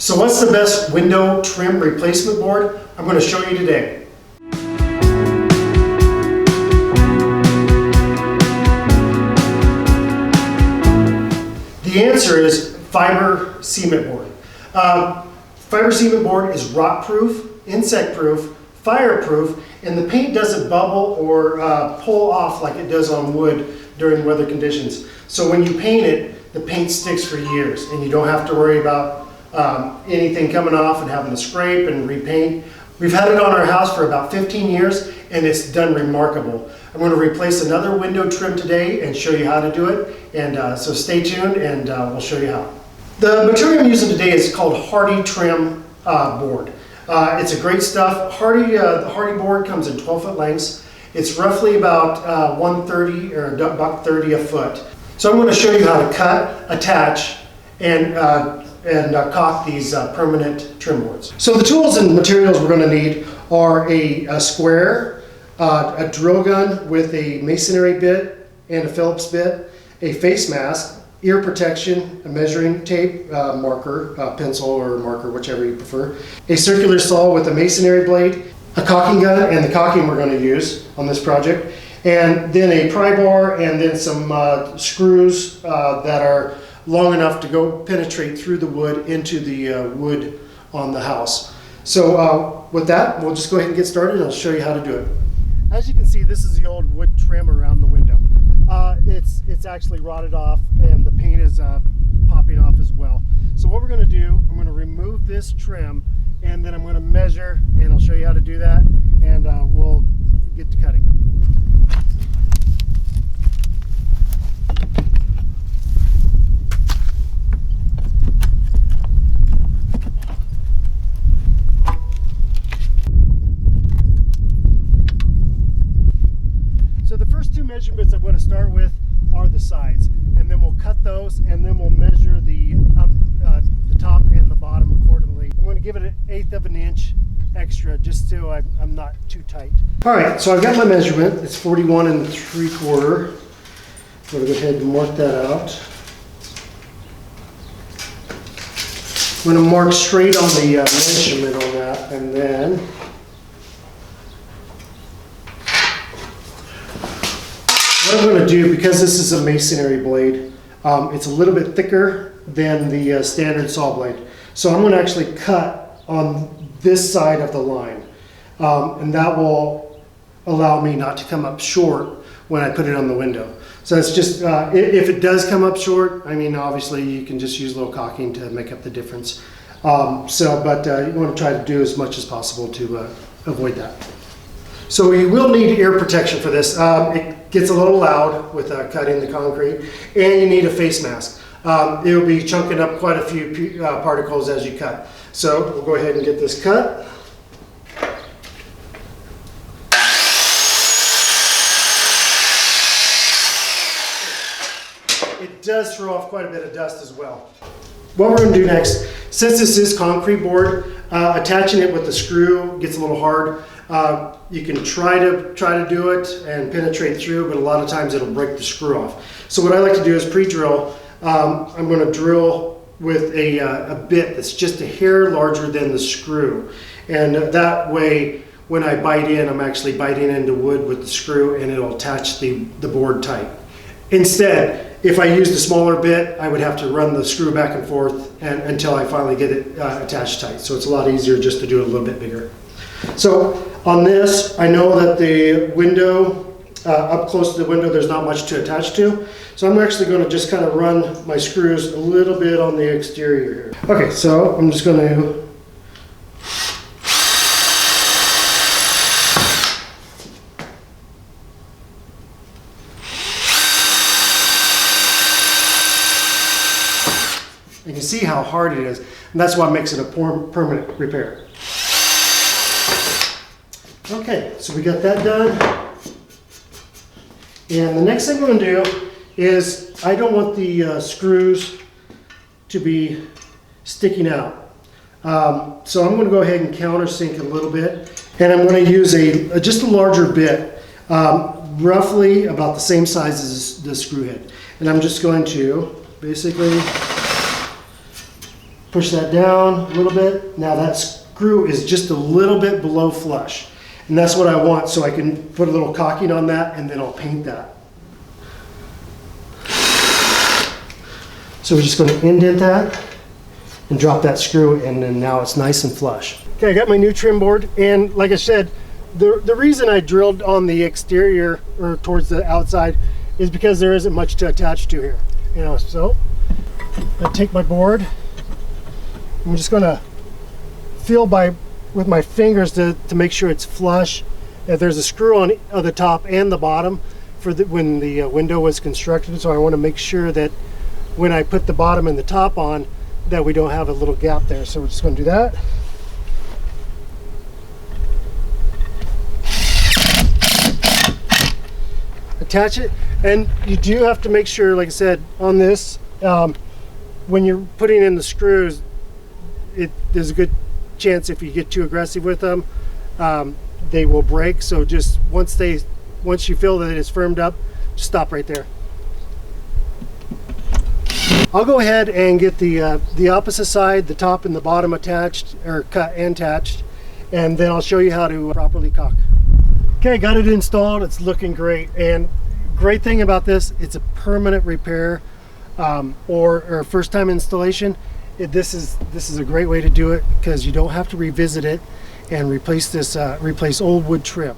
So what's the best window trim replacement board? I'm going to show you today. The answer is fiber cement board. Fiber cement board is rot proof, insect proof, fireproof, and the paint doesn't bubble or pull off like it does on wood during weather conditions. So when you paint it, the paint sticks for years and you don't have to worry about anything coming off and having to scrape and repaint. We've had it on our house for about 15 years and it's done remarkable. I'm going to replace another window trim today and show you how to do it. And so stay tuned and we'll show you how. The material I'm using today is called Hardy Trim board. It's a great stuff. The Hardy board comes in 12-foot lengths. It's roughly about $130 or $130 a foot. So I'm going to show you how to cut, attach, and caulk these permanent trim boards. So the tools and materials we're going to need are a square, a drill gun with a masonry bit and a Phillips bit, a face mask, ear protection, a measuring tape, marker, pencil or marker, whichever you prefer, a circular saw with a masonry blade, a caulking gun, and the caulking we're going to use on this project, and then a pry bar, and then some screws that are long enough to go penetrate through the wood into the wood on the house. So with that, we'll just go ahead and get started and I'll show you how to do it. As you can see, this is the old wood trim around the window. It's actually rotted off and the paint is popping off as well. So what we're going to do, I'm going to remove this trim and then I'm going to measure, and I'll show you how to do that, and we'll get to cutting. So the first two measurements I'm going to start with are the sides, and then we'll cut those, and then we'll measure the top and the bottom accordingly. I'm going to give it 1/8 of an inch extra just so I'm not too tight. All right, so I've got my measurement. It's 41 3/4. I'm going to go ahead and mark that out. I'm going to mark straight on the measurement on that, and then what I'm going to do, because this is a masonry blade, it's a little bit thicker than the standard saw blade. So I'm going to actually cut on this side of the line, and that will allow me not to come up short when I put it on the window. So it's just, if it does come up short, I mean, obviously you can just use a little caulking to make up the difference. But you want to try to do as much as possible to able that. So you will need ear protection for this. It gets a little loud with cutting the concrete, and you need a face mask. It will be chunking up quite a few particles as you cut. So we'll go ahead and get this cut. It does throw off quite a bit of dust as well. What we're going to do next, since this is concrete board, attaching it with the screw gets a little hard. You can try to do it and penetrate through, but a lot of times it'll break the screw off. So what I like to do is pre-drill. I'm going to drill with a bit that's just a hair larger than the screw, and that way when I bite in, I'm actually biting into wood with the screw, and it'll attach the board tight. Instead, if I used a smaller bit, I would have to run the screw back and forth until I finally get it attached tight. So it's a lot easier just to do it a little bit bigger. So on this, I know that the window, up close to the window, there's not much to attach to. So I'm actually going to just kind of run my screws a little bit on the exterior here. Okay, so I'm just going to you can see how hard it is, and that's what makes it a permanent repair. Okay, so we got that done. And the next thing we're going to do is, I don't want the screws to be sticking out. So I'm going to go ahead and countersink a little bit, and I'm going to use just a larger bit, roughly about the same size as the screw head. And I'm just going to basically Push that down a little bit. Now that screw is just a little bit below flush. And that's what I want, so I can put a little caulking on that and then I'll paint that. So we're just going to indent that and drop that screw, and then now it's nice and flush. Okay, I got my new trim board, and like I said, the reason I drilled on the exterior or towards the outside is because there isn't much to attach to here. You know, so I take my board. I'm just going to feel with my fingers to make sure it's flush. There's a screw on the top and the bottom for when the window was constructed, so I want to make sure that when I put the bottom and the top on, that we don't have a little gap there. So we're just going to do that. Attach it, and you do have to make sure, like I said, on this, when you're putting in the screws, there's a good chance if you get too aggressive with them, they will break. So just once you feel that it's firmed up, just stop right there. I'll go ahead and get the opposite side, the top and the bottom attached, or cut and attached, and then I'll show you how to properly caulk. Okay, got it installed. It's looking great, and great thing about this, it's a permanent repair or first time installation. This is a great way to do it because you don't have to revisit it and replace old wood trim.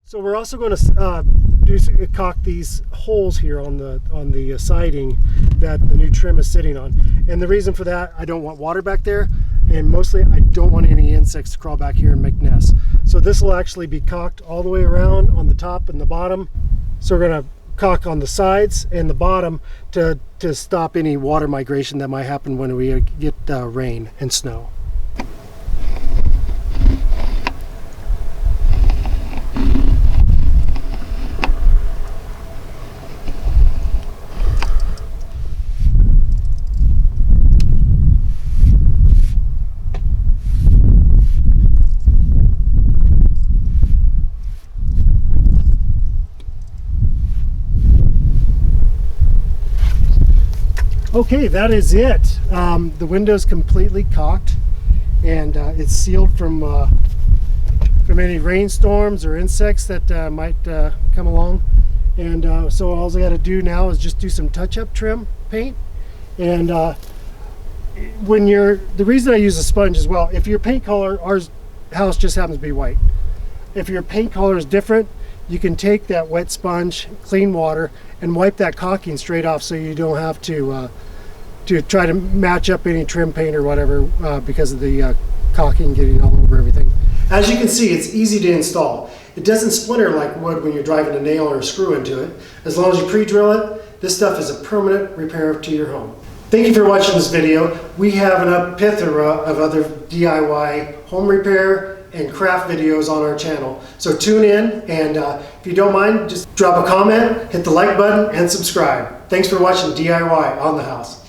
So we're also going to caulk these holes here on the siding that the new trim is sitting on. And the reason for that, I don't want water back there, and mostly I don't want any insects to crawl back here and make nests. So this will actually be caulked all the way around on the top and the bottom. So we're going to caulk on the sides and the bottom to stop any water migration that might happen when we get rain and snow. Okay, that is it. The window's completely caulked, and it's sealed from any rainstorms or insects that might come along. And so all I got to do now is just do some touch-up trim paint. And the reason I use a sponge as well, if your paint color, our house just happens to be white. If your paint color is different, you can take that wet sponge, clean water, and wipe that caulking straight off, so you don't have to try to match up any trim paint or whatever because of the caulking getting all over everything. As you can see, it's easy to install. It doesn't splinter like wood when you're driving a nail or a screw into it. As long as you pre-drill it, this stuff is a permanent repair to your home. Thank you for watching this video. We have a plethora of other DIY home repair and craft videos on our channel. So tune in, and if you don't mind, just drop a comment, hit the like button, and subscribe. Thanks for watching DIY on the House.